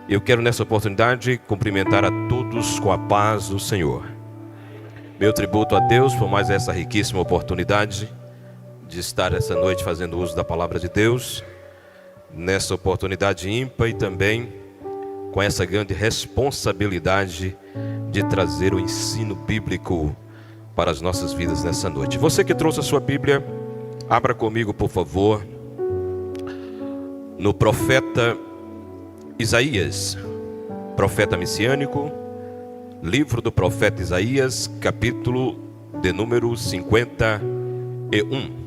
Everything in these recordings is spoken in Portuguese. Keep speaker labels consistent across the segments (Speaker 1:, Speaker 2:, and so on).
Speaker 1: Eu quero nessa oportunidade cumprimentar a todos com a paz do Senhor. Meu tributo a Deus por mais essa riquíssima oportunidade de estar essa noite fazendo uso da palavra de Deus, nessa oportunidade ímpar e também com essa grande responsabilidade de trazer o ensino bíblico para as nossas vidas nessa noite. Você que trouxe a sua Bíblia, abra comigo, por favor, no profeta Isaías, profeta messiânico, livro do profeta Isaías, capítulo de número 51.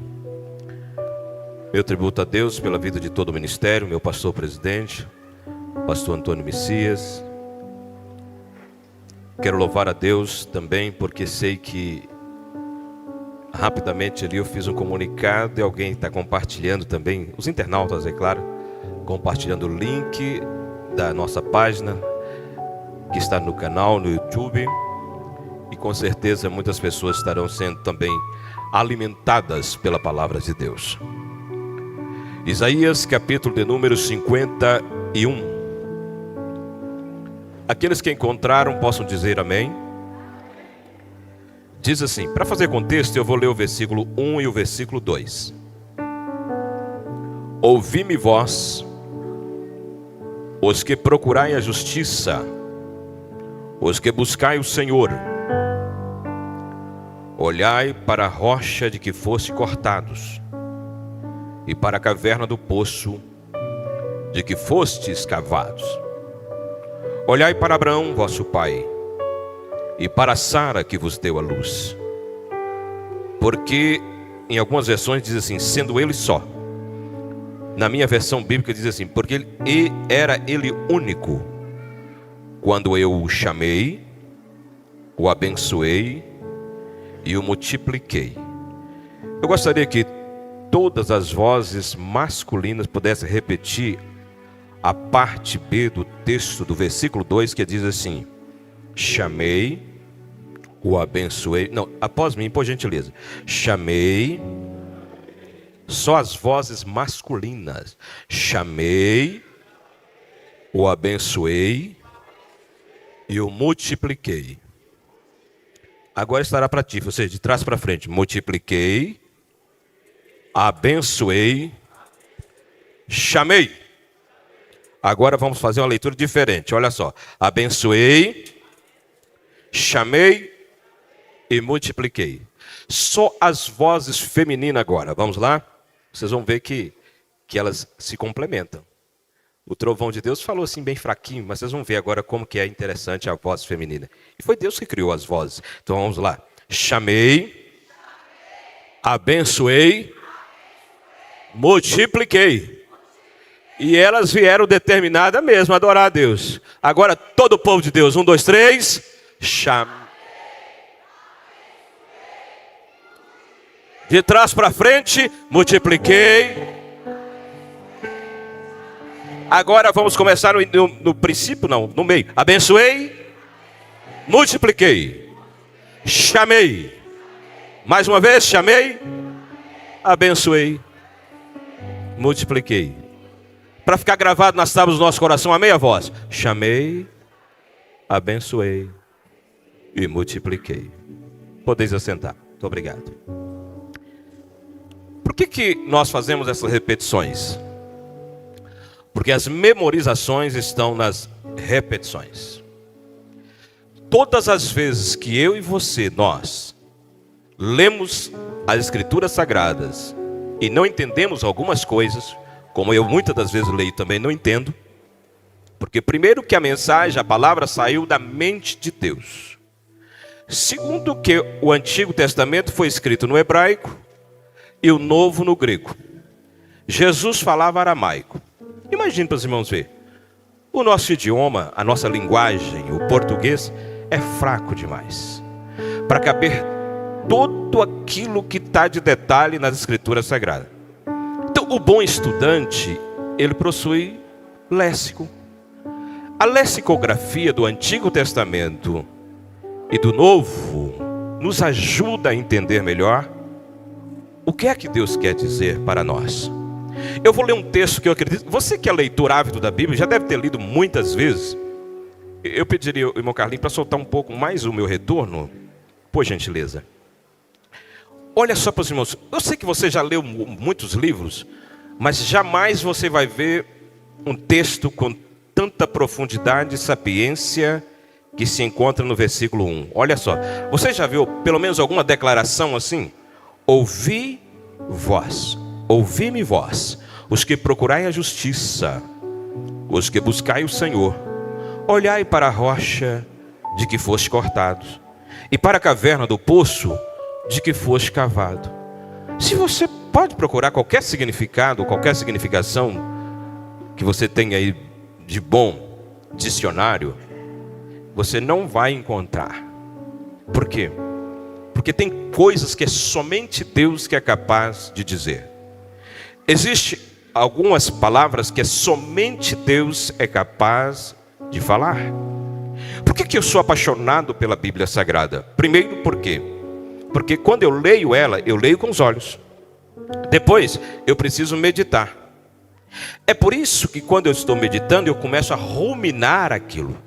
Speaker 1: Meu tributo a Deus pela vida de todo o ministério, meu pastor presidente, pastor Antônio Messias. Quero louvar a Deus também porque sei que rapidamente ali eu fiz um comunicado e alguém está compartilhando também, os internautas, é claro, compartilhando o link da nossa página que está no canal, no YouTube, e com certeza muitas pessoas estarão sendo também alimentadas pela palavra de Deus. Isaías, capítulo de número 51. Aqueles que encontraram possam dizer amém. Diz assim, para fazer contexto, eu vou ler o versículo 1 e o versículo 2. Ouvi-me vós, os que procurai a justiça, os que buscai o Senhor. Olhai para a rocha de que foste cortados, e para a caverna do poço de que fostes cavados. Olhai para Abraão, vosso pai, e para Sara que vos deu a luz. Porque em algumas versões diz assim, sendo ele só. Na minha versão bíblica diz assim, porque era ele único. Quando eu o chamei, o abençoei e o multipliquei. Eu gostaria que todas as vozes masculinas pudessem repetir a parte B do texto do versículo 2, que diz assim, chamei, o abençoei. Não, após mim, por gentileza. Chamei, só as vozes masculinas. Chamei, o abençoei e o multipliquei. Agora estará para ti, ou seja, de trás para frente. Multipliquei, abençoei, chamei. Agora vamos fazer uma leitura diferente. Olha só. Abençoei, chamei e multipliquei. Só as vozes femininas agora. Vamos lá? Vocês vão ver que elas se complementam. O trovão de Deus falou assim bem fraquinho, mas vocês vão ver agora como que é interessante a voz feminina. E foi Deus que criou as vozes. Então vamos lá. Chamei, abençoei, multipliquei. E elas vieram determinadas mesmo a adorar a Deus. Agora todo o povo de Deus, 1, 2, 3, chamei. De trás para frente, multipliquei. Agora vamos começar no princípio, não, no meio. Abençoei, multipliquei, chamei. Mais uma vez, chamei, abençoei, multipliquei. Para ficar gravado nas tábuas do nosso coração, amém a voz. Chamei, abençoei e multipliquei. Podeis assentar. Muito obrigado. Por que nós fazemos essas repetições? Porque as memorizações estão nas repetições. Todas as vezes que eu e você, nós, lemos as Escrituras Sagradas e não entendemos algumas coisas, como eu muitas das vezes leio também não entendo, porque primeiro que a mensagem, a palavra saiu da mente de Deus. Segundo que o Antigo Testamento foi escrito no hebraico e o Novo no grego. Jesus falava aramaico. Imagine para os irmãos ver. O nosso idioma, a nossa linguagem, o português, é fraco demais para caber todo aquilo que está de detalhe nas Escrituras Sagradas. Então, o bom estudante, ele possui léxico. A lexicografia do Antigo Testamento e do Novo nos ajuda a entender melhor o que é que Deus quer dizer para nós. Eu vou ler um texto que eu acredito. Você que é leitor ávido da Bíblia, já deve ter lido muitas vezes. Eu pediria ao irmão Carlinhos para soltar um pouco mais o meu retorno, por gentileza. Olha só para os irmãos. Eu sei que você já leu muitos livros, mas jamais você vai ver um texto com tanta profundidade e sapiência que se encontra no versículo 1. Olha só. Você já viu pelo menos alguma declaração assim? Ouvi-me vós, os que procurai a justiça, os que buscai o Senhor. Olhai para a rocha de que foste cortados, e para a caverna do poço de que foste cavado. Se você pode procurar qualquer significado, qualquer significação que você tenha aí de bom dicionário, você não vai encontrar. Por quê? Porque tem coisas que é somente Deus que é capaz de dizer. Existem algumas palavras que é somente Deus é capaz de falar. Por que eu sou apaixonado pela Bíblia Sagrada? Primeiro, por quê? Porque quando eu leio ela, eu leio com os olhos. Depois, eu preciso meditar. É por isso que quando eu estou meditando, eu começo a ruminar aquilo.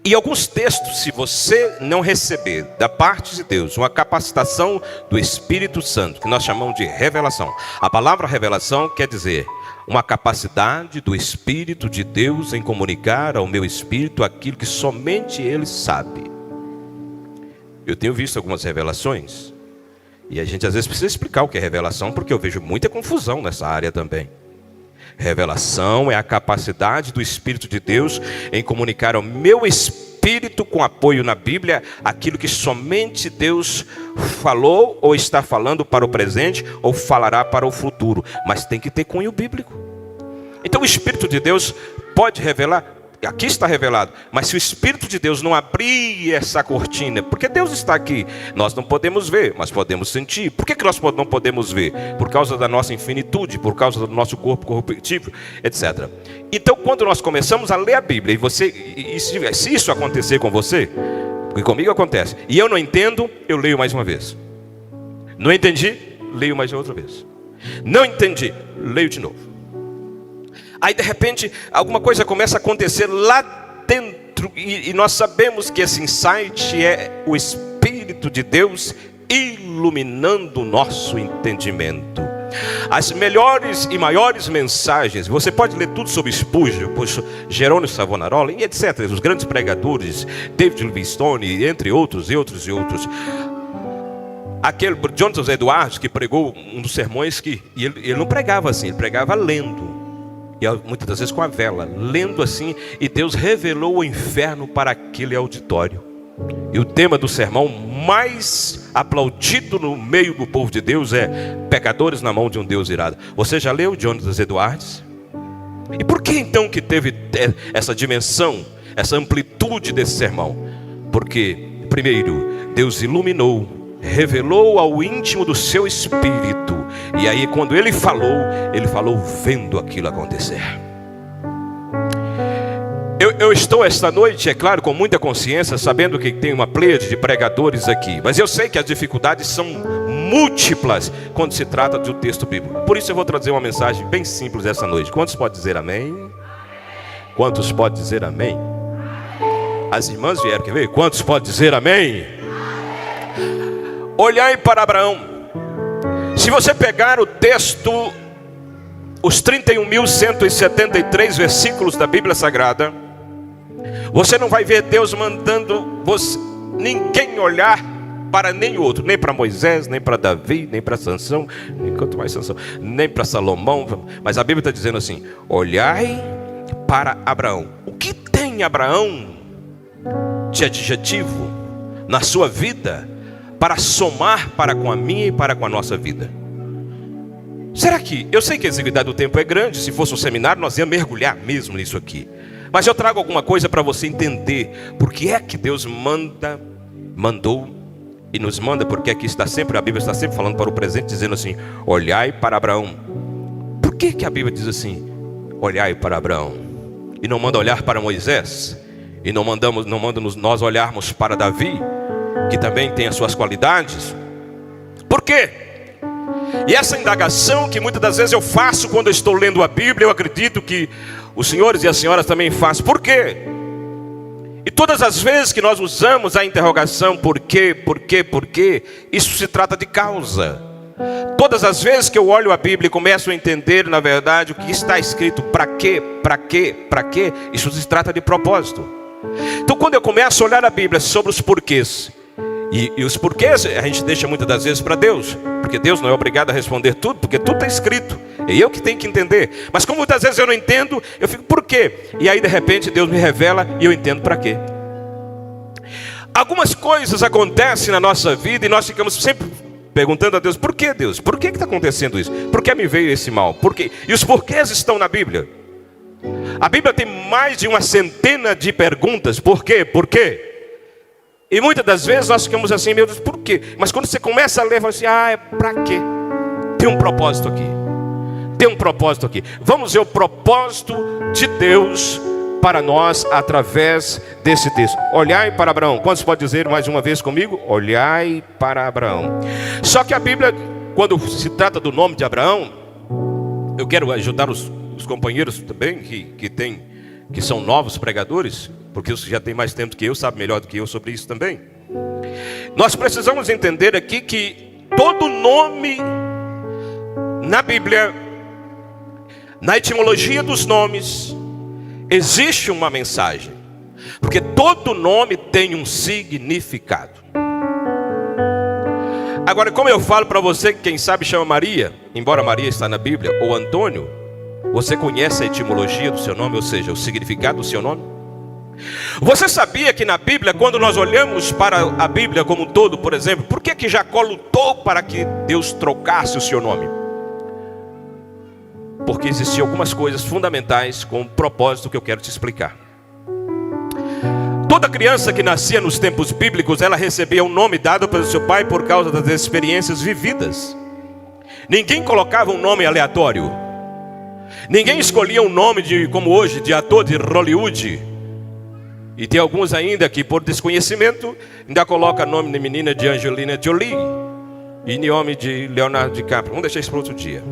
Speaker 1: E alguns textos, se você não receber da parte de Deus uma capacitação do Espírito Santo, que nós chamamos de revelação. A palavra revelação quer dizer uma capacidade do Espírito de Deus em comunicar ao meu espírito aquilo que somente Ele sabe. Eu tenho visto algumas revelações, e a gente às vezes precisa explicar o que é revelação, porque eu vejo muita confusão nessa área também. Revelação é a capacidade do Espírito de Deus em comunicar ao meu espírito, com apoio na Bíblia, aquilo que somente Deus falou ou está falando para o presente ou falará para o futuro. Mas tem que ter cunho bíblico. Então o Espírito de Deus pode revelar. Aqui está revelado, mas se o Espírito de Deus não abrir essa cortina, porque Deus está aqui, nós não podemos ver, mas podemos sentir. Por que nós não podemos ver? Por causa da nossa infinitude, por causa do nosso corpo corruptível, etc. Então quando nós começamos a ler a Bíblia, se isso acontecer com você, porque comigo acontece, e eu não entendo, eu leio mais uma vez. Não entendi, leio mais outra vez. Não entendi, leio de novo. Aí de repente alguma coisa começa a acontecer lá dentro, e nós sabemos que esse insight é o Espírito de Deus iluminando o nosso entendimento. As melhores e maiores mensagens, você pode ler tudo sobre Spurgeon, Jerônimo Savonarola e etc. Os grandes pregadores, David Livingstone, entre outros e outros e outros. Aquele Jonathan Edwards que pregou um dos sermões e ele não pregava assim, ele pregava lendo. E muitas das vezes com a vela, lendo assim, e Deus revelou o inferno para aquele auditório. E o tema do sermão mais aplaudido no meio do povo de Deus é pecadores na mão de um Deus irado. Você já leu Jonathan Edwards? E por que então que teve essa dimensão, essa amplitude desse sermão? Porque, primeiro, Deus iluminou, revelou ao íntimo do seu espírito. E aí quando ele falou vendo aquilo acontecer. Eu estou esta noite, é claro, com muita consciência, sabendo que tem uma pleiade de pregadores aqui. Mas eu sei que as dificuldades são múltiplas quando se trata de um texto bíblico. Por isso eu vou trazer uma mensagem bem simples essa noite. Quantos podem dizer amém? Quantos podem dizer amém? As irmãs vieram, quer ver? Quantos podem dizer amém? Olhai para Abraão. Se você pegar o texto, os 31.173 versículos da Bíblia Sagrada, você não vai ver Deus mandando ninguém olhar para nem outro, nem para Moisés, nem para Davi, nem para Sansão, quanto mais Sansão, nem para Salomão. Mas a Bíblia está dizendo assim: olhai para Abraão. O que tem Abraão de adjetivo na sua vida para somar para com a minha e para com a nossa vida? Será que, eu sei que a exiguidade do tempo é grande, se fosse um seminário nós íamos mergulhar mesmo nisso aqui, mas eu trago alguma coisa para você entender por que é que Deus mandou e nos manda, porque aqui está sempre, a Bíblia está sempre falando para o presente, dizendo assim: olhai para Abraão. Por que que a Bíblia diz assim, olhai para Abraão, e não manda olhar para Moisés, e não manda nós olharmos para Davi, que também tem as suas qualidades? Por quê? E essa indagação que muitas das vezes eu faço quando eu estou lendo a Bíblia, eu acredito que os senhores e as senhoras também fazem. Por quê? E todas as vezes que nós usamos a interrogação por quê, isso se trata de causa. Todas as vezes que eu olho a Bíblia e começo a entender, na verdade, o que está escrito, para quê, isso se trata de propósito. Então quando eu começo a olhar a Bíblia sobre os porquês, e os porquês a gente deixa muitas das vezes para Deus, porque Deus não é obrigado a responder tudo, porque tudo está escrito, é eu que tenho que entender. Mas como muitas vezes eu não entendo, eu fico, por quê? E aí de repente Deus me revela e eu entendo para quê. Algumas coisas acontecem na nossa vida e nós ficamos sempre perguntando a Deus, por que Deus? Por que está acontecendo isso? Por que me veio esse mal? Por quê? E os porquês estão na Bíblia. A Bíblia tem mais de 100 de perguntas, por quê? Por quê? E muitas das vezes nós ficamos assim, meu Deus, por quê? Mas quando você começa a ler, você assim, é para quê? Tem um propósito aqui. Tem um propósito aqui. Vamos ver o propósito de Deus para nós através desse texto. Olhai para Abraão. Quantos pode dizer mais uma vez comigo? Olhai para Abraão. Só que a Bíblia, quando se trata do nome de Abraão, eu quero ajudar os companheiros também que são novos pregadores, porque você já tem mais tempo que eu, sabe melhor do que eu sobre isso também. Nós precisamos entender aqui que todo nome na Bíblia, na etimologia dos nomes, existe uma mensagem. Porque todo nome tem um significado. Agora, como eu falo para você que quem sabe chama Maria, embora Maria está na Bíblia, ou Antônio, você conhece a etimologia do seu nome, ou seja, o significado do seu nome? Você sabia que na Bíblia, quando nós olhamos para a Bíblia como um todo, por exemplo, por que Jacó lutou para que Deus trocasse o seu nome? Porque existiam algumas coisas fundamentais com o propósito que eu quero te explicar. Toda criança que nascia nos tempos bíblicos, ela recebia um nome dado pelo seu pai por causa das experiências vividas. Ninguém colocava um nome aleatório. Ninguém escolhia um nome como hoje, de ator de Hollywood. E tem alguns ainda que por desconhecimento ainda coloca nome de menina de Angelina Jolie e de homem de Leonardo DiCaprio. Vamos deixar isso para outro dia.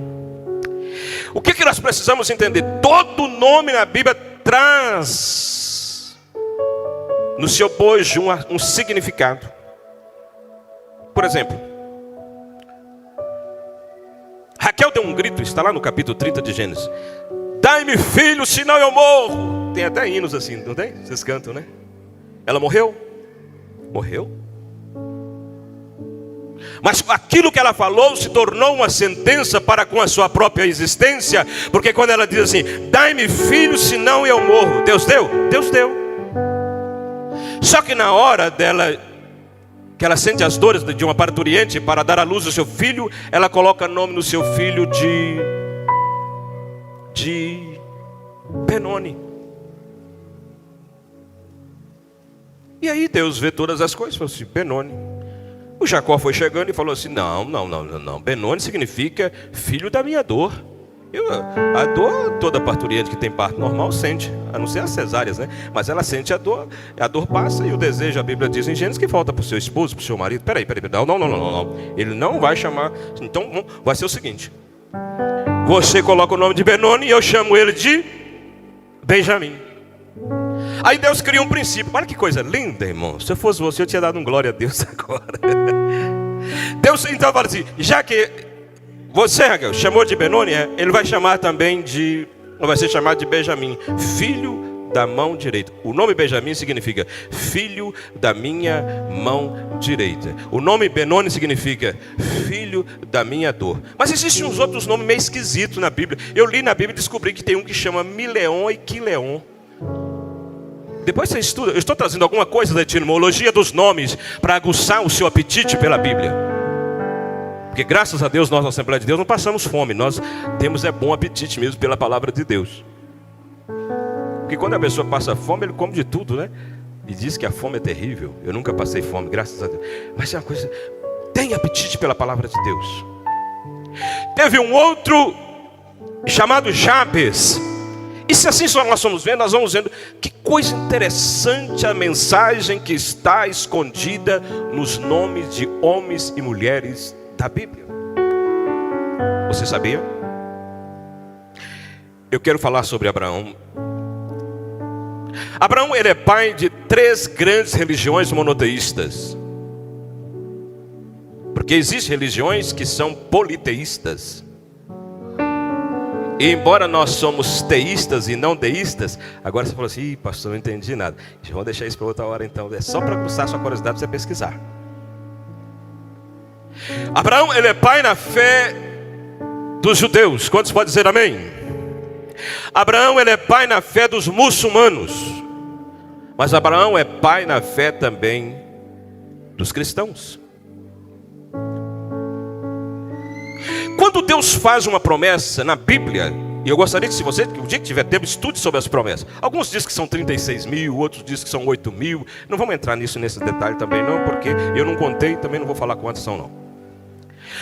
Speaker 1: O que nós precisamos entender? Todo nome na Bíblia traz no seu bojo um significado. Por exemplo, Raquel deu um grito, está lá no capítulo 30 de Gênesis. Dai-me filho, senão eu morro. Tem até hinos assim, não tem? Vocês cantam, né? Ela morreu? Morreu. Mas aquilo que ela falou se tornou uma sentença para com a sua própria existência. Porque quando ela diz assim, dai-me filho, senão eu morro. Deus deu? Deus deu. Só que na hora dela, que ela sente as dores de uma parturiente para dar à luz ao seu filho, ela coloca nome no seu filho de Benoni. E aí Deus vê todas as coisas e falou assim, Benoni. O Jacó foi chegando e falou assim, não. Benoni significa filho da minha dor. A dor, toda parturiente que tem parto normal sente, a não ser as cesáreas, né? Mas ela sente a dor passa e o desejo, a Bíblia diz em Gênesis que volta para o seu esposo, para o seu marido. Peraí, não. Ele não vai chamar, então vai ser o seguinte. Você coloca o nome de Benoni e eu chamo ele de Benjamim. Aí Deus cria um princípio. Olha que coisa linda, irmão. Se eu fosse você, eu tinha dado um glória a Deus agora. Deus então fala assim, já que você, Raquel, chamou de Benoni, ele vai chamar também vai ser chamado de Benjamim, filho da mão direita. O nome Benjamim significa filho da minha mão direita. O nome Benoni significa filho da minha dor. Mas existem uns outros nomes meio esquisitos na Bíblia. Eu li na Bíblia e descobri que tem um que chama Mileon e Quileon. Depois você estuda. Eu estou trazendo alguma coisa da etimologia dos nomes para aguçar o seu apetite pela Bíblia. Porque graças a Deus, nós na Assembleia de Deus não passamos fome. Nós temos bom apetite mesmo pela palavra de Deus. Porque quando a pessoa passa fome, ele come de tudo, né? E diz que a fome é terrível. Eu nunca passei fome, graças a Deus. Mas é uma coisa, tem apetite pela palavra de Deus. Teve um outro chamado Jabes. E se assim só nós vamos vendo, nós vamos vendo que coisa interessante a mensagem que está escondida nos nomes de homens e mulheres da Bíblia. Você sabia? Eu quero falar sobre Abraão. Abraão, ele é pai de 3 grandes religiões monoteístas. Porque existem religiões que são politeístas. E embora nós somos teístas e não deístas, agora você falou assim: ih, pastor, não entendi nada. Vamos deixar isso para outra hora então. É só para aguçar sua curiosidade para você pesquisar. Abraão, ele é pai na fé dos judeus. Quantos podem dizer amém? Abraão, ele é pai na fé dos muçulmanos. Mas Abraão é pai na fé também dos cristãos. Quando Deus faz uma promessa na Bíblia, e eu gostaria que, se você, o dia que tiver tempo, estude sobre as promessas. Alguns dizem que são 36 mil, outros dizem que são 8 mil. Não vamos entrar nesse detalhe também não, porque eu não contei, também não vou falar quantas são não.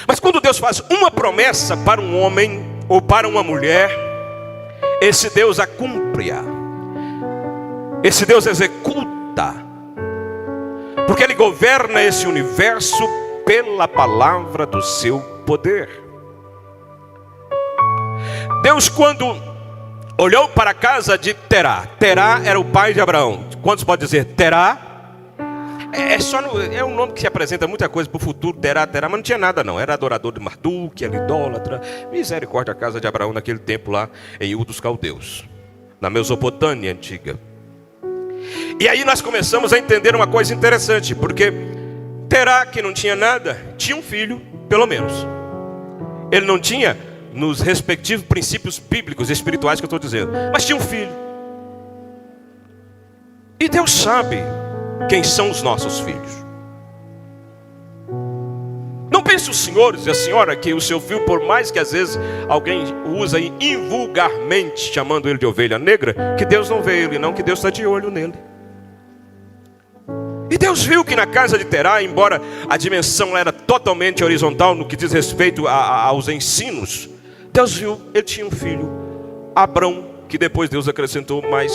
Speaker 1: Mas quando Deus faz uma promessa para um homem ou para uma mulher, esse Deus a cumpre. Esse Deus executa. Porque Ele governa esse universo pela palavra do seu poder. Deus, quando olhou para a casa de Terá, Terá era o pai de Abraão. Quantos podem dizer Terá? É um nome que se apresenta muita coisa para o futuro, Terá, mas não tinha nada não. Era adorador de Marduk, era idólatra. Misericórdia, a casa de Abraão naquele tempo lá em Ur dos Caldeus, na Mesopotâmia antiga. E aí nós começamos a entender uma coisa interessante, porque Terá, que não tinha nada, tinha um filho, pelo menos. Ele não tinha nos respectivos princípios bíblicos, espirituais que eu estou dizendo, mas tinha um filho. E Deus sabe quem são os nossos filhos. Não pense os senhores e a senhora que o seu filho, por mais que às vezes alguém o usa invulgarmente, chamando ele de ovelha negra, que Deus não vê ele não, que Deus está de olho nele. E Deus viu que na casa de Terá, embora a dimensão era totalmente horizontal no que diz respeito aos ensinos, Deus viu, ele tinha um filho, Abrão, que depois Deus acrescentou mais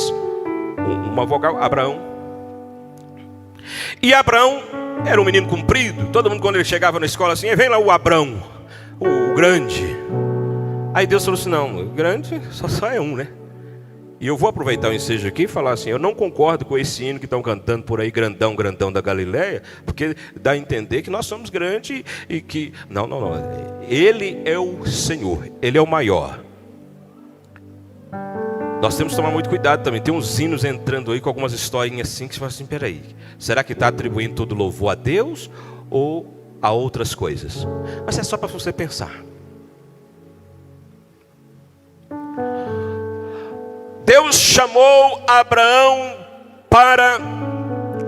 Speaker 1: uma vogal, Abraão. E Abraão era um menino comprido. Todo mundo, quando ele chegava na escola assim: vem lá o Abrão, o grande. Aí Deus falou assim: não, o grande só é um, né? E eu vou aproveitar o ensejo aqui e falar assim: eu não concordo com esse hino que estão cantando por aí, grandão, grandão da Galileia, porque dá a entender que nós somos grandes e que... Não. Ele é o Senhor, Ele é o maior. Nós temos que tomar muito cuidado também. Tem uns hinos entrando aí com algumas historinhas assim, que você fala assim: peraí, será que está atribuindo todo louvor a Deus ou a outras coisas? Mas é só para você pensar. Deus chamou Abraão para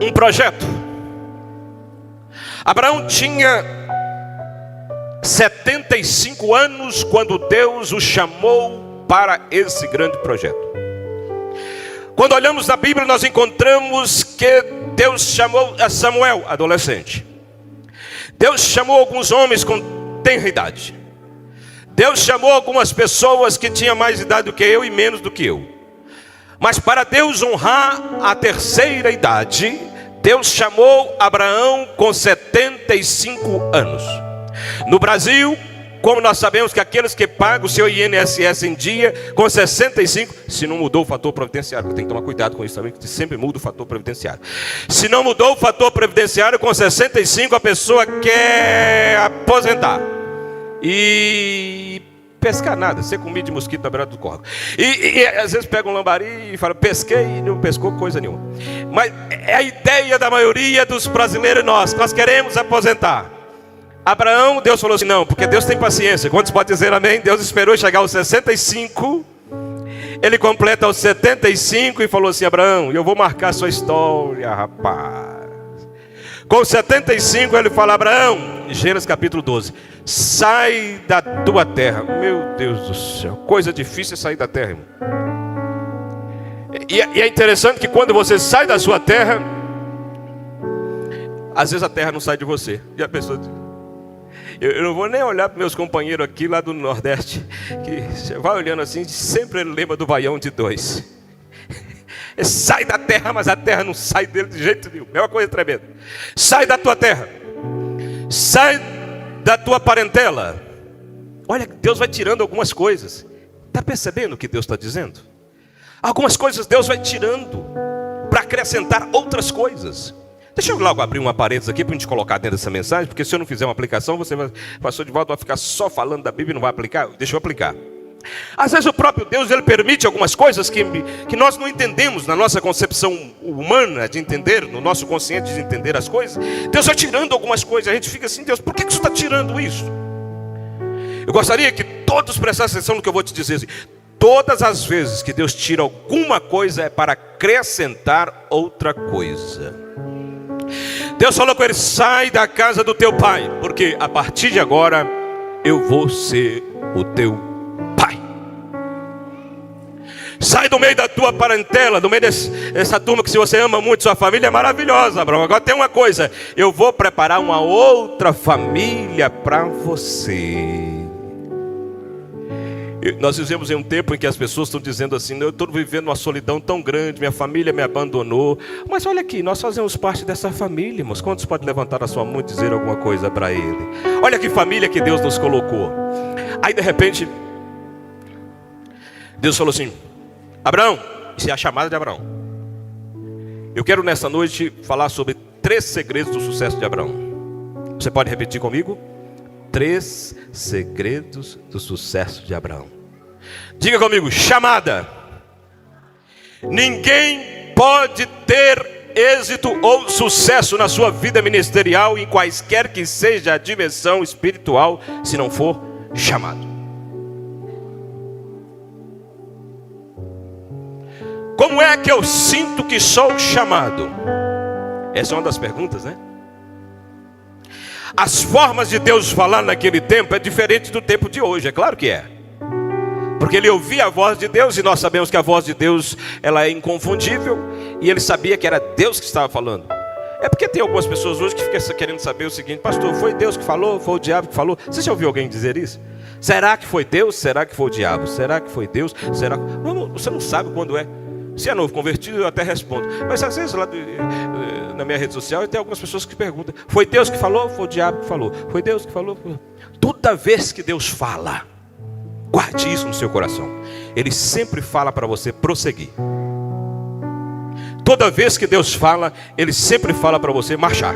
Speaker 1: um projeto. Abraão tinha 75 anos quando Deus o chamou para esse grande projeto. Quando olhamos na Bíblia, nós encontramos que Deus chamou a Samuel, adolescente. Deus chamou alguns homens com tenra idade. Deus chamou algumas pessoas que tinham mais idade do que eu e menos do que eu. Mas para Deus honrar a terceira idade, Deus chamou Abraão com 75 anos. No Brasil, como nós sabemos que aqueles que pagam o seu INSS em dia, com 65, se não mudou o fator previdenciário, tem que tomar cuidado com isso também, que sempre muda o fator previdenciário. Se não mudou o fator previdenciário, com 65 a pessoa quer aposentar. E pescar nada, ser comida de mosquito na beira do córrego. E às vezes pega um lambari e fala: pesquei, e não pescou coisa nenhuma. Mas é a ideia da maioria dos brasileiros. Nós queremos aposentar. Abraão, Deus falou assim: não, porque Deus tem paciência. Quantos podem dizer amém? Deus esperou chegar aos 65. Ele completa aos 75 e falou assim: Abraão, eu vou marcar a sua história, rapaz. Com 75 ele fala: Abraão, Gênesis capítulo 12, sai da tua terra. Meu Deus do céu, coisa difícil é sair da terra, irmão. E é interessante que quando você sai da sua terra, às vezes a terra não sai de você. E a pessoa... Eu não vou nem olhar para meus companheiros aqui lá do Nordeste, que você vai olhando assim, sempre ele lembra do Baião de 2. Ele sai da terra, mas a terra não sai dele de jeito nenhum. É uma coisa tremenda. Sai da tua terra, sai da tua parentela, Olha, Deus vai tirando algumas coisas. Está percebendo o que Deus está dizendo? Algumas coisas Deus vai tirando para acrescentar outras coisas. Deixa eu logo abrir uma parênteses aqui para a gente colocar dentro dessa mensagem, porque se eu não fizer uma aplicação, pastor Divaldo vai ficar só falando da Bíblia e não vai aplicar. Deixa eu aplicar. Às vezes o próprio Deus, ele permite algumas coisas que nós não entendemos na nossa concepção humana de entender, no nosso consciente de entender as coisas. Deus vai tirando algumas coisas, a gente fica assim, Deus, por que você está tirando isso? Eu gostaria que todos prestassem atenção no que eu vou te dizer. Assim, todas as vezes que Deus tira alguma coisa é para acrescentar outra coisa. Deus falou com ele, sai da casa do teu pai, porque a partir de agora eu vou ser o teu pai. Sai do meio da tua parentela, do meio dessa turma que se você ama muito sua família é maravilhosa, Abraão. Agora tem uma coisa, eu vou preparar uma outra família para você. Nós vivemos em um tempo em que as pessoas estão dizendo assim, eu estou vivendo uma solidão tão grande, minha família me abandonou. Mas olha aqui, nós fazemos parte dessa família, irmãos. Quantos podem levantar a sua mão e dizer alguma coisa para ele? Olha que família que Deus nos colocou. Aí de repente, Deus falou assim, Abraão, isso é a chamada de Abraão. Eu quero nessa noite falar sobre 3 segredos do sucesso de Abraão. Você pode repetir comigo? 3 segredos do sucesso de Abraão. Diga comigo, chamada. Ninguém pode ter êxito ou sucesso na sua vida ministerial, em quaisquer que seja a dimensão espiritual, se não for chamado. Como é que eu sinto que sou chamado? Essa é uma das perguntas, né? As formas de Deus falar naquele tempo é diferente do tempo de hoje, é claro que é. Porque ele ouvia a voz de Deus, e nós sabemos que a voz de Deus, ela é inconfundível, e ele sabia que era Deus que estava falando. É porque tem algumas pessoas hoje que ficam querendo saber o seguinte, pastor, foi Deus que falou, foi o diabo que falou? Você já ouviu alguém dizer isso? Será que foi Deus? Será que foi o diabo? Será que foi Deus? Será? Não, você não sabe quando é. Se é novo convertido, eu até respondo. Mas às vezes lá na minha rede social tem algumas pessoas que perguntam, foi Deus que falou ou foi o diabo que falou? Foi Deus que falou? Toda vez que Deus fala, guarde isso no seu coração, Ele sempre fala para você prosseguir. Toda vez que Deus fala, Ele sempre fala para você marchar.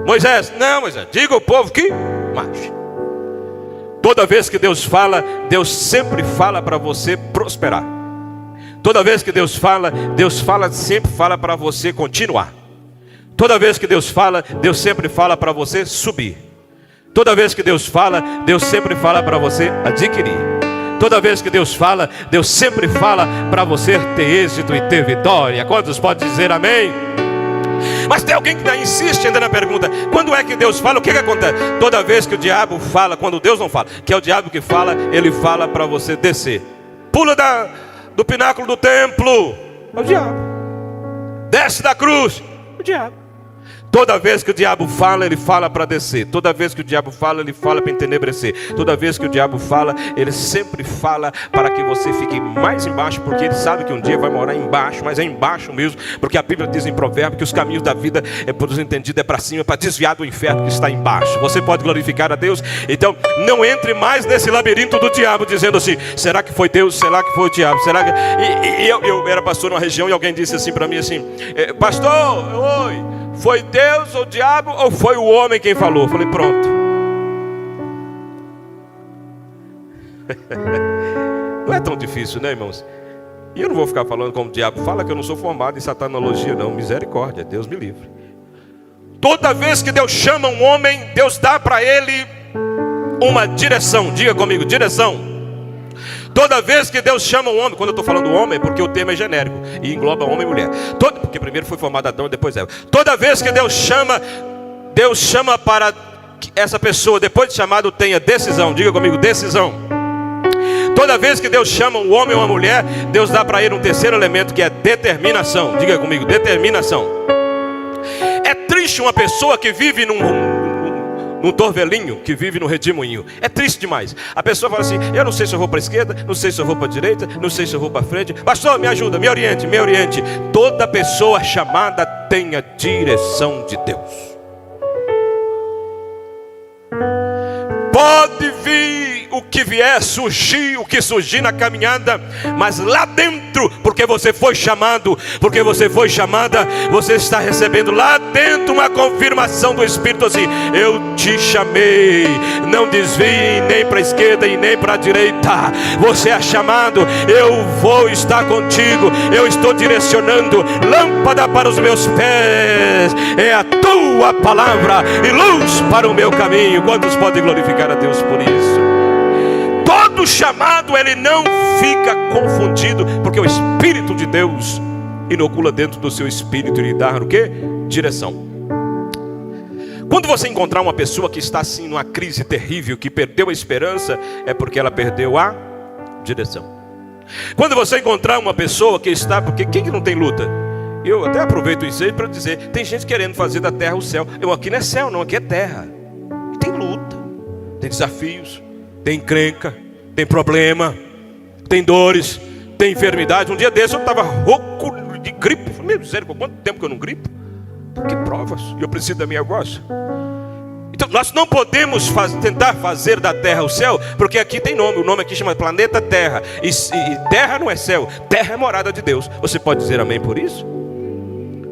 Speaker 1: Moisés, diga ao povo que marche. Toda vez que Deus fala, Deus sempre fala para você prosperar. Toda vez que Deus fala, sempre fala para você continuar. Toda vez que Deus fala, Deus sempre fala para você subir. Toda vez que Deus fala, Deus sempre fala para você adquirir. Toda vez que Deus fala, Deus sempre fala para você ter êxito e ter vitória. Quantos podem dizer amém? Mas tem alguém que ainda insiste ainda na pergunta, quando é que Deus fala? O que acontece? Toda vez que o diabo fala, quando Deus não fala, que é o diabo que fala, ele fala para você descer. Pula do pináculo do templo, é o diabo. Desce da cruz, o diabo. Toda vez que o diabo fala, ele fala para descer. Toda vez que o diabo fala, ele fala para entenebrecer. Toda vez que o diabo fala, ele sempre fala para que você fique mais embaixo, porque ele sabe que um dia vai morar embaixo, mas é embaixo mesmo, porque a Bíblia diz em Provérbios que os caminhos da vida, por os entendidos, é para cima, para desviar do inferno que está embaixo. Você pode glorificar a Deus? Então não entre mais nesse labirinto do diabo, dizendo assim, será que foi Deus? Será que foi o diabo? Será que... Eu era pastor numa região e alguém disse assim para mim assim, pastor, oi, foi Deus ou o diabo ou foi o homem quem falou? Eu falei, pronto. Não é tão difícil, né, irmãos? E eu não vou ficar falando como o diabo fala, que eu não sou formado em satanologia, não. Misericórdia, Deus me livre. Toda vez que Deus chama um homem, Deus dá para ele uma direção. Diga comigo, direção. Toda vez que Deus chama um homem, quando eu estou falando homem, é porque o termo é genérico e engloba homem e mulher. Porque primeiro foi formado Adão e depois Eva. Toda vez que Deus chama para que essa pessoa, depois de chamado, tenha decisão. Diga comigo, decisão. Toda vez que Deus chama um homem ou uma mulher, Deus dá para ele um terceiro elemento, que é determinação. Diga comigo, determinação. É triste uma pessoa que vive num torvelinho, que vive no redemoinho. É triste demais. A pessoa fala assim, eu não sei se eu vou para a esquerda, não sei se eu vou para a direita, não sei se eu vou para frente. Pastor, me ajuda, me oriente, me oriente. Toda pessoa chamada tem a direção de Deus. Pode que vier surgir, o que surgir na caminhada, mas lá dentro, porque você foi chamado, porque você foi chamada, você está recebendo lá dentro uma confirmação do Espírito assim: eu te chamei, não desvie nem para a esquerda e nem para a direita, você é chamado, eu vou estar contigo, eu estou direcionando, lâmpada para os meus pés é a tua palavra e luz para o meu caminho. Quantos podem glorificar a Deus por isso? Todo chamado, ele não fica confundido, porque o Espírito de Deus inocula dentro do seu espírito e lhe dá o quê? Direção. Quando você encontrar uma pessoa que está assim numa crise terrível, que perdeu a esperança, é porque ela perdeu a direção. Quando você encontrar uma pessoa que está, porque quem que não tem luta? Eu até aproveito isso aí para dizer, tem gente querendo fazer da terra o céu. Aqui não é céu não, aqui é terra. Tem luta, tem desafios, tem encrenca, tem problema, tem dores, tem enfermidade. Um dia desse eu estava rouco de gripe. Falei, meu Deus, quanto tempo que eu não gripo? Que provas, e eu preciso da minha voz. Então nós não podemos tentar fazer da terra o céu, porque aqui tem nome, o nome aqui chama planeta Terra, e terra não é céu, terra é morada de Deus. Você pode dizer amém por isso?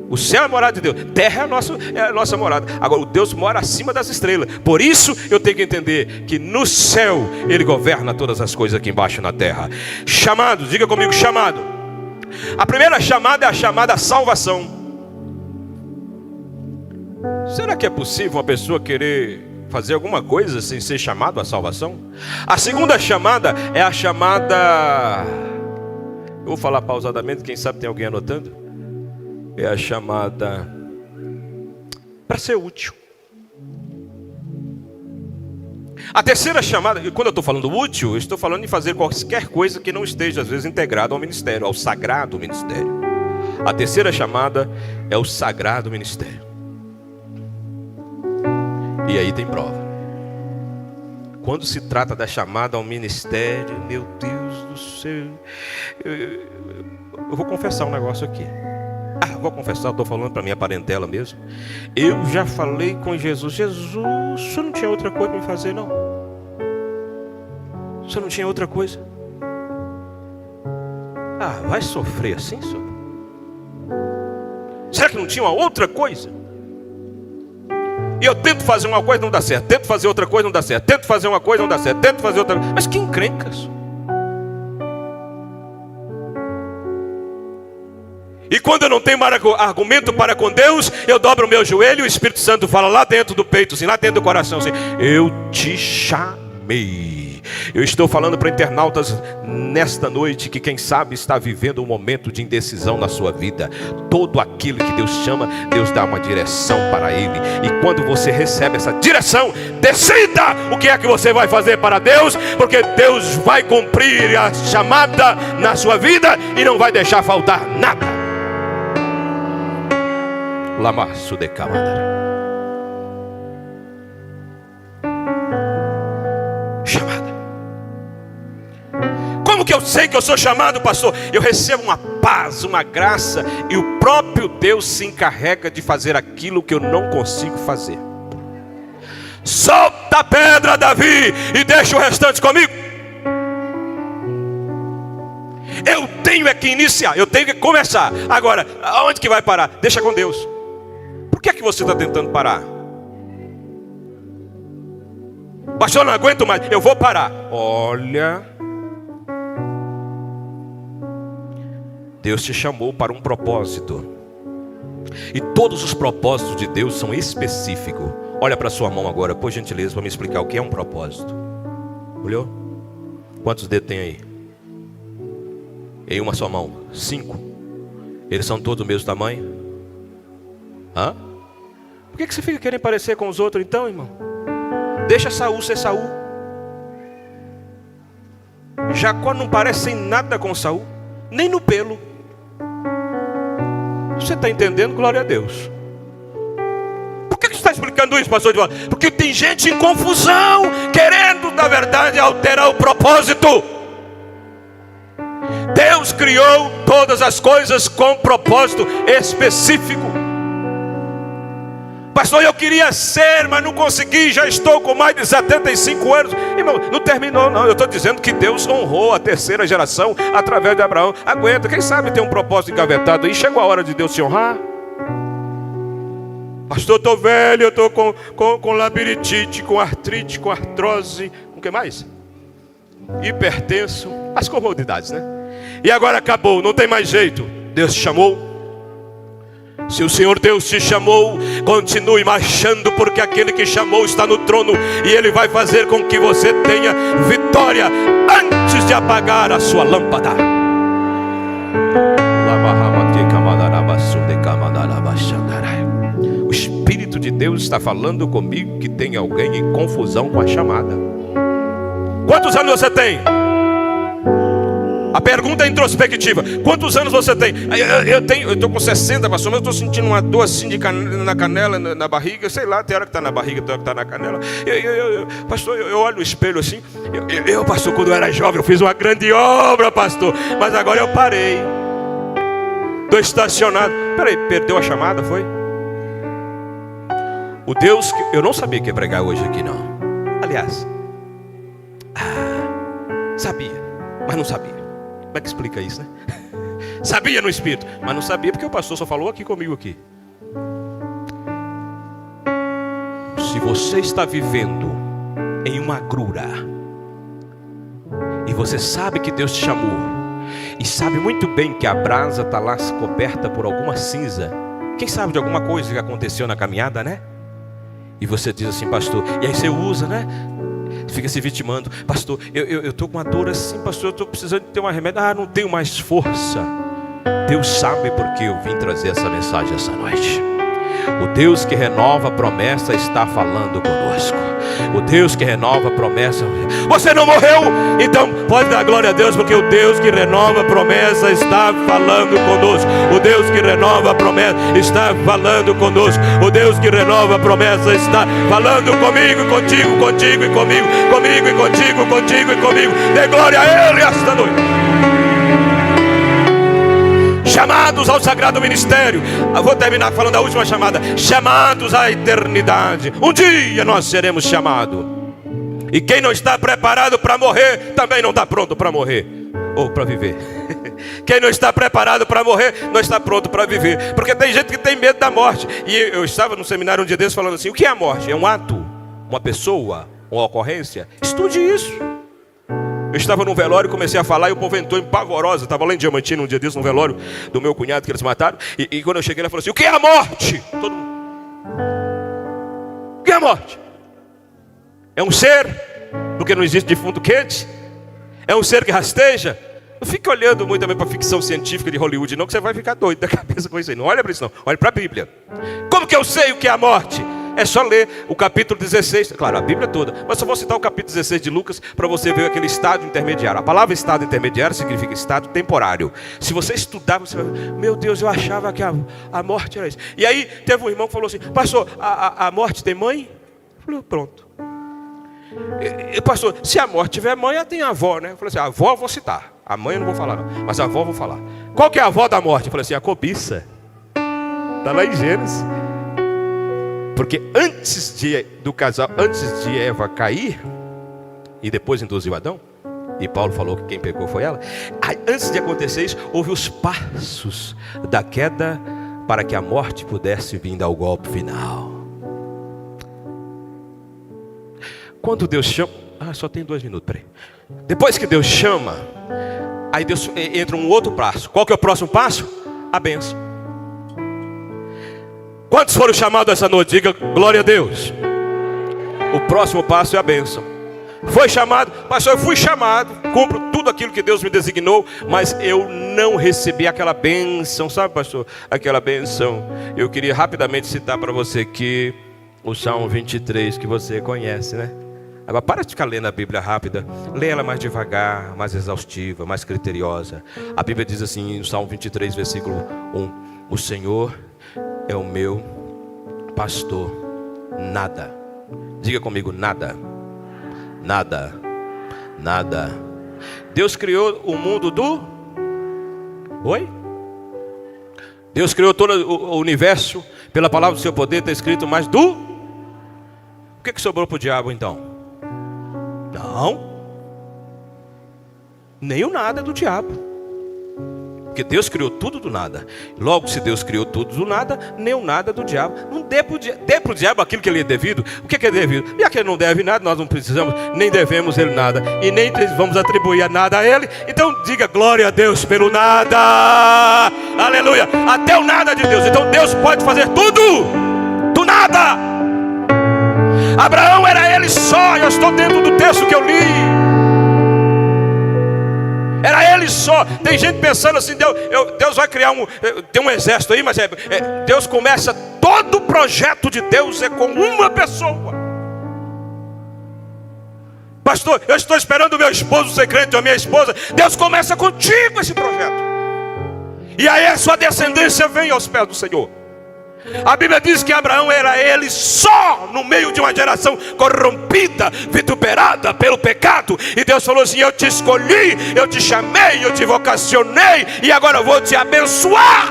Speaker 1: O céu é morada de Deus, terra é a nossa morada. Agora o Deus mora acima das estrelas. Por isso eu tenho que entender que no céu Ele governa todas as coisas aqui embaixo na terra. Chamado, diga comigo, chamado. A primeira chamada é a chamada salvação. Será que é possível uma pessoa querer fazer alguma coisa sem ser chamado à salvação? A segunda chamada é a chamada, eu vou falar pausadamente, quem sabe tem alguém anotando. É a chamada para ser útil. A terceira chamada, e quando eu estou falando útil, eu estou falando em fazer qualquer coisa que não esteja às vezes integrada ao ministério, ao sagrado ministério. A terceira chamada é o sagrado ministério. E aí tem prova. Quando se trata da chamada ao ministério, meu Deus do céu, eu vou confessar um negócio aqui. Vou confessar, estou falando para minha parentela mesmo. Eu já falei com Jesus: Jesus, o senhor não tinha outra coisa para me fazer, não? O senhor não tinha outra coisa? Vai sofrer assim, senhor? Será que não tinha uma outra coisa? E eu tento fazer uma coisa, não dá certo. Tento fazer outra coisa, não dá certo. Tento fazer uma coisa, não dá certo. Tento fazer outra coisa. Mas que encrencas. E quando eu não tenho mais argumento para com Deus, eu dobro o meu joelho e o Espírito Santo fala lá dentro do peito, assim, lá dentro do coração, assim: eu te chamei. Eu estou falando para internautas nesta noite que quem sabe está vivendo um momento de indecisão na sua vida. Todo aquilo que Deus chama, Deus dá uma direção para ele. E quando você recebe essa direção, decida o que é que você vai fazer para Deus, porque Deus vai cumprir a chamada na sua vida e não vai deixar faltar nada. Lamaço de camadara. Chamada. Como que eu sei que eu sou chamado, pastor? Eu recebo uma paz, uma graça, e o próprio Deus se encarrega de fazer aquilo que eu não consigo fazer. Solta a pedra, Davi, e deixa o restante comigo. Eu tenho que iniciar, eu tenho que começar. Agora, aonde que vai parar? Deixa com Deus. Por que você está tentando parar? Pastor, não aguento mais, eu vou parar. Olha, Deus te chamou para um propósito. E todos os propósitos de Deus são específicos. Olha para sua mão agora, por gentileza, para me explicar o que é um propósito. Olhou? Quantos dedos tem aí? Em uma só mão? 5. Eles são todos do mesmo tamanho? Por que você fica querendo parecer com os outros então, irmão? Deixa Saul ser Saul. Jacó não parece em nada com Saul, nem no pelo. Você está entendendo? Glória a Deus. Por que você está explicando isso, pastor? Porque tem gente em confusão, querendo, na verdade, alterar o propósito. Deus criou todas as coisas com propósito específico. Pastor, eu queria ser, mas não consegui, já estou com mais de 75 anos. Irmão, não terminou não, eu estou dizendo que Deus honrou a terceira geração através de Abraão. Aguenta, quem sabe tem um propósito engavetado aí, chegou a hora de Deus se honrar. Pastor, eu estou velho, eu estou com labirintite, com artrite, com artrose, com o que mais? Hipertenso, as comodidades, né? E agora acabou, não tem mais jeito. Deus te chamou. Se o Senhor Deus te chamou, continue marchando, porque aquele que chamou está no trono, e Ele vai fazer com que você tenha vitória antes de apagar a sua lâmpada. O Espírito de Deus está falando comigo que tem alguém em confusão com a chamada. Quantos anos você tem? A pergunta é introspectiva. Quantos anos você tem? Eu estou com 60, pastor, mas eu estou sentindo uma dor assim na canela, na barriga. Sei lá, tem hora que está na barriga, tem hora que está na canela. Pastor, eu olho no espelho assim. Pastor, quando eu era jovem, eu fiz uma grande obra, pastor. Mas agora eu parei. Estou estacionado. Peraí, perdeu a chamada, foi? O Deus que... Eu não sabia que ia pregar hoje aqui, não. Aliás, sabia, mas não sabia. Como é que explica isso, né? Sabia no Espírito, mas não sabia porque o pastor só falou aqui comigo aqui. Se você está vivendo em uma agrura, e você sabe que Deus te chamou, e sabe muito bem que a brasa está lá coberta por alguma cinza, quem sabe de alguma coisa que aconteceu na caminhada, né? E você diz assim, pastor, e aí você usa, né? Fica se vitimando, pastor, eu estou com uma dor assim, pastor, eu estou precisando de ter uma remédio, não tenho mais força. Deus sabe porque eu vim trazer essa mensagem essa noite. O Deus que renova a promessa está falando conosco. O Deus que renova a promessa. Você não morreu? Então pode dar glória a Deus, porque o Deus que renova a promessa está falando conosco. O Deus que renova a promessa está falando conosco. O Deus que renova a promessa está falando comigo, contigo, contigo e comigo. Comigo e contigo, contigo e comigo. Dê glória a Ele esta noite. Chamados ao sagrado ministério. Eu vou terminar falando da última chamada. Chamados à eternidade. Um dia nós seremos chamados. E quem não está preparado para morrer, também não está pronto para morrer. Ou para viver. Quem não está preparado para morrer, não está pronto para viver. Porque tem gente que tem medo da morte. E eu estava no seminário um dia desses falando assim, o que é a morte? É um ato? Uma pessoa? Uma ocorrência? Estude isso. Eu estava num velório e comecei a falar e o povo entrou em pavorosa. Estava lá em Diamantina um dia desses, num velório do meu cunhado que eles mataram. E quando eu cheguei, ele falou assim, o que é a morte? Todo mundo. O que é a morte? É um ser, porque não existe defunto quente. É um ser que rasteja. Não fique olhando muito também para a ficção científica de Hollywood, não, que você vai ficar doido da cabeça com isso aí. Não olha para isso não, olha para a Bíblia. Como que eu sei o que é a morte? É só ler o capítulo 16, claro, a Bíblia toda. Mas só vou citar o capítulo 16 de Lucas para você ver aquele estado intermediário. A palavra estado intermediário significa estado temporário. Se você estudar, você vai ver, meu Deus, eu achava que a morte era isso. E aí teve um irmão que falou assim, pastor, a morte tem mãe? Eu falei, pronto. E, pastor, se a morte tiver mãe, ela tem avó, né? Eu falei assim, a avó eu vou citar. A mãe eu não vou falar não, mas a avó eu vou falar. Qual que é a avó da morte? Eu falei assim, a cobiça. Está lá em Gênesis. Porque antes do casal, antes de Eva cair, e depois induziu Adão, e Paulo falou que quem pecou foi ela, antes de acontecer isso, houve os passos da queda para que a morte pudesse vir ao golpe final. Quando Deus chama, só tem 2 minutos, peraí. Depois que Deus chama, aí Deus entra um outro passo. Qual que é o próximo passo? A bênção. Quantos foram chamados essa noite? Diga glória a Deus. O próximo passo é a bênção. Foi chamado, pastor, eu fui chamado, cumpro tudo aquilo que Deus me designou, mas eu não recebi aquela bênção, sabe, pastor? Aquela bênção. Eu queria rapidamente citar para você aqui o Salmo 23, que você conhece, né? Agora para de ficar lendo a Bíblia rápida. Lê ela mais devagar, mais exaustiva, mais criteriosa. A Bíblia diz assim, no Salmo 23, versículo 1: o Senhor é o meu pastor, nada. Diga comigo, nada. Nada. Nada. Deus criou o mundo do... Oi? Deus criou todo o universo Pela palavra do seu poder está escrito mais do... O que sobrou para o diabo então? Não. Nem o nada do diabo. Porque Deus criou tudo do nada. Logo, se Deus criou tudo do nada, nem o nada do diabo. Não dê para o diabo aquilo que ele é devido. O que é devido? Já que ele não deve nada, nós não precisamos, nem devemos ele nada. E nem vamos atribuir a nada a ele. Então diga glória a Deus pelo nada. Aleluia. Até o nada de Deus. Então Deus pode fazer tudo do nada. Abraão era ele só. Eu estou dentro do texto que eu li. Era ele só. Tem gente pensando assim, Deus vai criar tem um exército aí, mas Deus começa, todo o projeto de Deus é com uma pessoa. Pastor, eu estou esperando o meu esposo ser crente ou a minha esposa. Deus começa contigo esse projeto. E aí a sua descendência vem aos pés do Senhor. A Bíblia diz que Abraão era ele só no meio de uma geração corrompida, vituperada pelo pecado. E Deus falou assim: eu te escolhi, eu te chamei, eu te vocacionei, e agora eu vou te abençoar.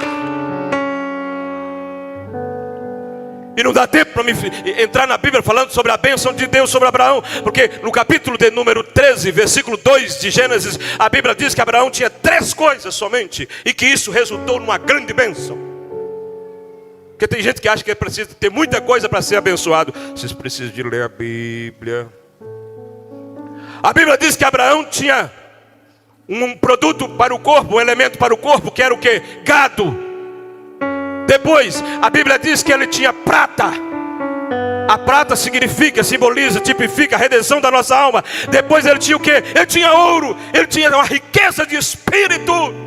Speaker 1: E não dá tempo para mim entrar na Bíblia falando sobre a bênção de Deus sobre Abraão, porque no capítulo de número 13, versículo 2 de Gênesis, a Bíblia diz que Abraão tinha 3 coisas somente, e que isso resultou numa grande bênção. Porque tem gente que acha que precisa ter muita coisa para ser abençoado. Vocês precisam de ler a Bíblia. A Bíblia diz que Abraão tinha um produto para o corpo, um elemento para o corpo, que era o quê? Gado. Depois, a Bíblia diz que ele tinha prata. A prata significa, simboliza, tipifica a redenção da nossa alma. Depois ele tinha o quê? Ele tinha ouro. Ele tinha uma riqueza de espírito.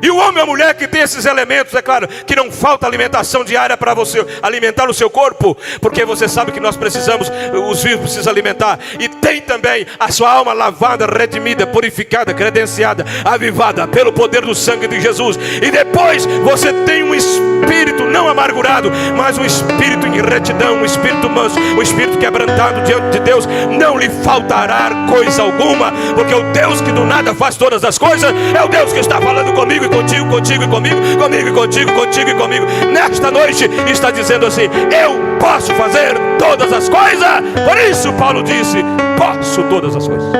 Speaker 1: E o homem e a mulher que tem esses elementos, é claro que não falta alimentação diária para você alimentar o seu corpo, porque você sabe que nós precisamos, os vivos precisam alimentar. E tem também a sua alma lavada, redimida, purificada, credenciada, avivada pelo poder do sangue de Jesus. E depois você tem um espírito não amargurado, mas um espírito em retidão, um espírito manso, um espírito quebrantado diante de Deus. Não lhe faltará coisa alguma, porque o Deus que do nada faz todas as coisas é o Deus que está falando comigo, contigo, contigo e comigo, comigo e contigo, contigo e comigo. Nesta noite está dizendo assim: eu posso fazer todas as coisas. Por isso Paulo disse: posso todas as coisas.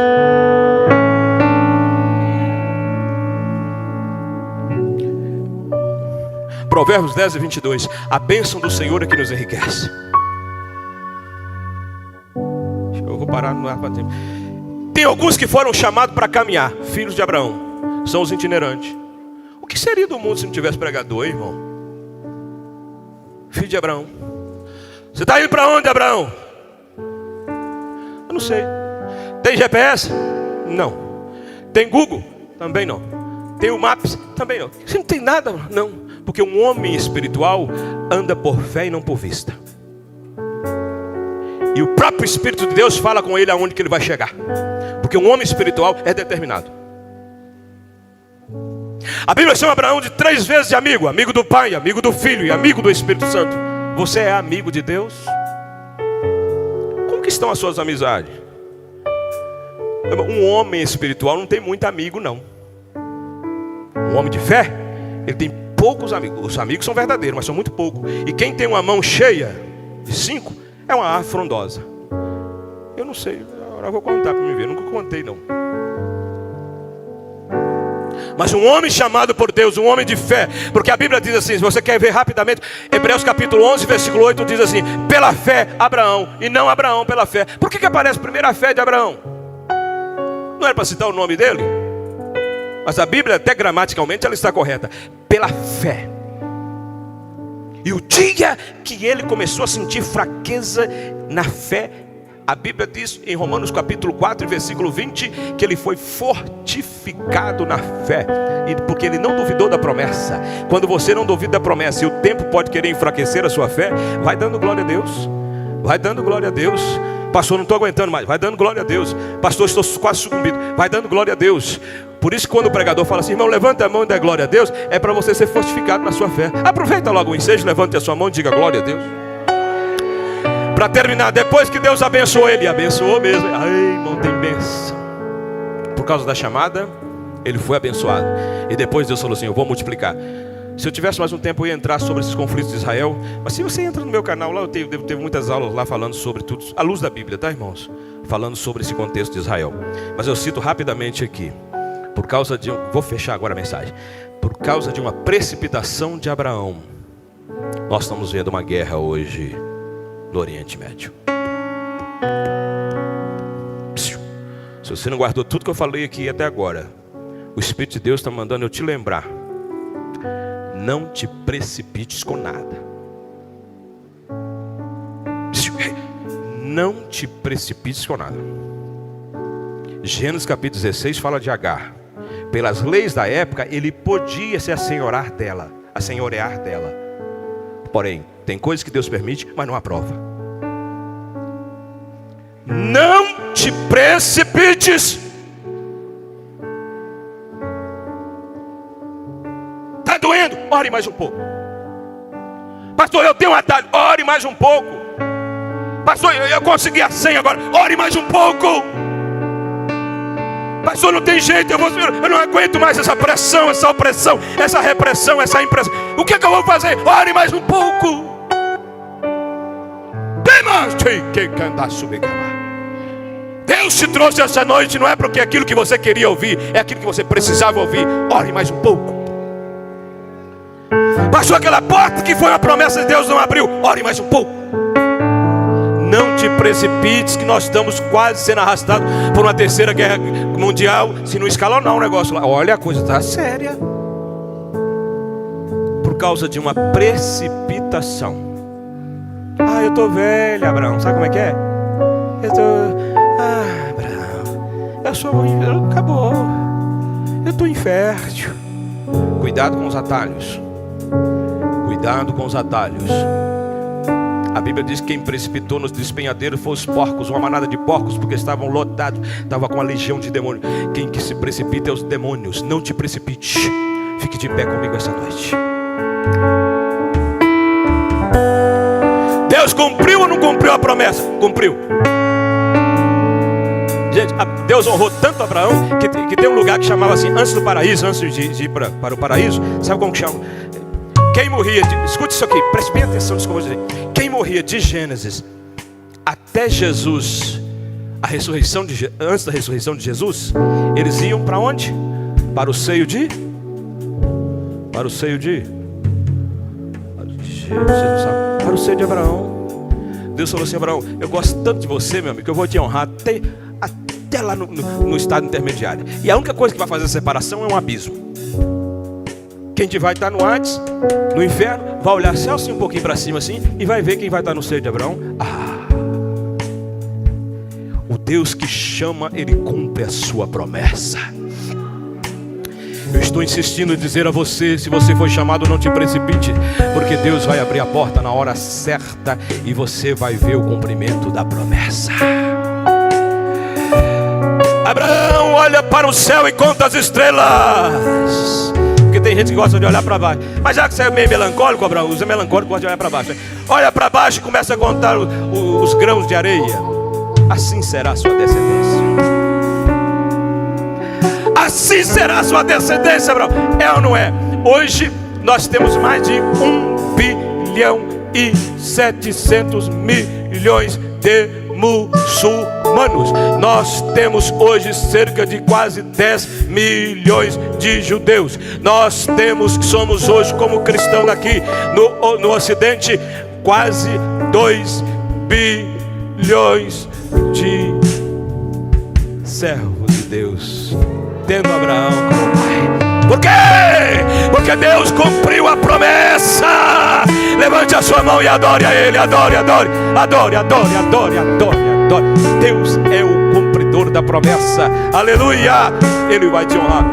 Speaker 1: Provérbios 10 e 22. A bênção do Senhor é que nos enriquece. Eu vou parar no ar para tempo. Tem alguns que foram chamados para caminhar, filhos de Abraão, são os itinerantes. O que seria do mundo se não tivesse pregador, hein, irmão? Filho de Abraão. Você está indo para onde, Abraão? Eu não sei. Tem GPS? Não. Tem Google? Também não. Tem o Maps? Também não. Você não tem nada? Não. Porque um homem espiritual anda por fé e não por vista. E o próprio Espírito de Deus fala com ele aonde que ele vai chegar. Porque um homem espiritual é determinado. A Bíblia chama Abraão de 3 vezes de amigo. Amigo do Pai, amigo do Filho e amigo do Espírito Santo. Você é amigo de Deus? Como que estão as suas amizades? Um homem espiritual não tem muito amigo, não. Um homem de fé, ele tem poucos amigos. Os amigos são verdadeiros, mas são muito poucos. E quem tem uma mão cheia de 5 é uma árvore frondosa. Eu não sei, agora eu vou contar para me ver. Nunca contei, não. Mas um homem chamado por Deus, um homem de fé. Porque a Bíblia diz assim, se você quer ver rapidamente, Hebreus capítulo 11, versículo 8 diz assim: pela fé Abraão, e não Abraão pela fé. Por que aparece primeiro a fé de Abraão? Não era para citar o nome dele? Mas a Bíblia, até gramaticalmente, ela está correta. Pela fé. E o dia que ele começou a sentir fraqueza na fé, a Bíblia diz em Romanos capítulo 4, versículo 20, que ele foi fortificado na fé, e porque ele não duvidou da promessa. Quando você não duvida da promessa e o tempo pode querer enfraquecer a sua fé, vai dando glória a Deus. Vai dando glória a Deus. Pastor, não estou aguentando mais. Vai dando glória a Deus. Pastor, estou quase sucumbido. Vai dando glória a Deus. Por isso que quando o pregador fala assim: irmão, levanta a mão e dê glória a Deus, é para você ser fortificado na sua fé. Aproveita logo o ensejo, levante a sua mão e diga glória a Deus. Para terminar, depois que Deus abençoou ele, abençoou mesmo. Ai, irmão, tem bênção. Por causa da chamada, ele foi abençoado. E depois Deus falou assim: eu vou multiplicar. Se eu tivesse mais um tempo, eu ia entrar sobre esses conflitos de Israel. Mas se você entra no meu canal lá, eu devo muitas aulas lá falando sobre tudo, à luz da Bíblia, tá, irmãos? Falando sobre esse contexto de Israel. Mas eu cito rapidamente aqui. Por causa de... Vou fechar agora a mensagem. Por causa de uma precipitação de Abraão, nós estamos vendo uma guerra hoje no Oriente Médio. Se você não guardou tudo que eu falei aqui até agora, o Espírito de Deus está mandando eu te lembrar. Não te precipites com nada. Não te precipites com nada. Gênesis capítulo 16 fala de Agar. Pelas leis da época, ele podia se assenhorear dela. Porém, tem coisas que Deus permite, mas não aprova. Não te precipites. Está doendo? Ore mais um pouco. Pastor, eu tenho um atalho. Ore mais um pouco. Pastor, eu consegui a senha agora. Ore mais um pouco. Pastor, não tem jeito. Eu não aguento mais essa pressão, essa opressão, essa repressão, essa impressão. O que é que eu vou fazer? Ore mais um pouco. Deus te trouxe essa noite. Não é porque é aquilo que você queria ouvir, é aquilo que você precisava ouvir. Ore mais um pouco. Passou aquela porta que foi uma promessa de Deus, não abriu. Ore mais um pouco. Não te precipites, que nós estamos quase sendo arrastados por uma terceira guerra mundial. Se não escalonar o negócio lá, olha, a coisa está séria. Por causa de uma precipitação. Eu estou velho, Abraão. Sabe como é que é? Abraão, eu sou muito... Acabou. Eu estou infértil. Cuidado com os atalhos. Cuidado com os atalhos. A Bíblia diz que quem precipitou nos despenhadeiros foi os porcos, uma manada de porcos, porque estavam lotados, estava com uma legião de demônios. Quem que se precipita é os demônios. Não te precipite. Fique de pé comigo essa noite. Deus cumpriu ou não cumpriu a promessa? Cumpriu. Gente, Deus honrou tanto Abraão que tem um lugar que chamava assim, antes do paraíso, antes de ir para o paraíso. Sabe como que chama? Quem morria, escute isso aqui, preste bem atenção nisso que eu vou dizer. Quem morria de Gênesis até Jesus, antes da ressurreição de Jesus, eles iam para onde? Para o seio de? Para o seio de? Para o seio de Abraão. Deus falou assim: Abraão, eu gosto tanto de você, meu amigo, que eu vou te honrar até lá no estado intermediário. E a única coisa que vai fazer a separação é um abismo. Quem vai estar no Hades, no inferno, vai olhar céu assim um pouquinho para cima assim e vai ver quem vai estar no seio de Abraão. O Deus que chama, Ele cumpre a sua promessa. Eu estou insistindo em dizer a você, se você foi chamado, não te precipite, porque Deus vai abrir a porta na hora certa e você vai ver o cumprimento da promessa. Abraão olha para o céu e conta as estrelas. Porque tem gente que gosta de olhar para baixo. Mas já que você é meio melancólico, Abraão, os melancólicos gostam de olhar para baixo, né? Olha para baixo e começa a contar os grãos de areia. Assim será a sua descendência. Assim será a sua descendência, Abraão. É ou não é? Hoje nós temos mais de 1.700.000.000 de muçulmanos. Nós temos hoje cerca de quase 10 milhões de judeus. Nós somos hoje, como cristãos aqui no Ocidente, quase 2 bilhões de servos de Deus, tendo Abraão como pai. Por quê? Porque Deus cumpriu a promessa. Levante a sua mão e adore a Ele. Adore, adore, adore, adore, adore, adore, adore. Deus é o cumpridor da promessa. Aleluia. Ele vai te honrar.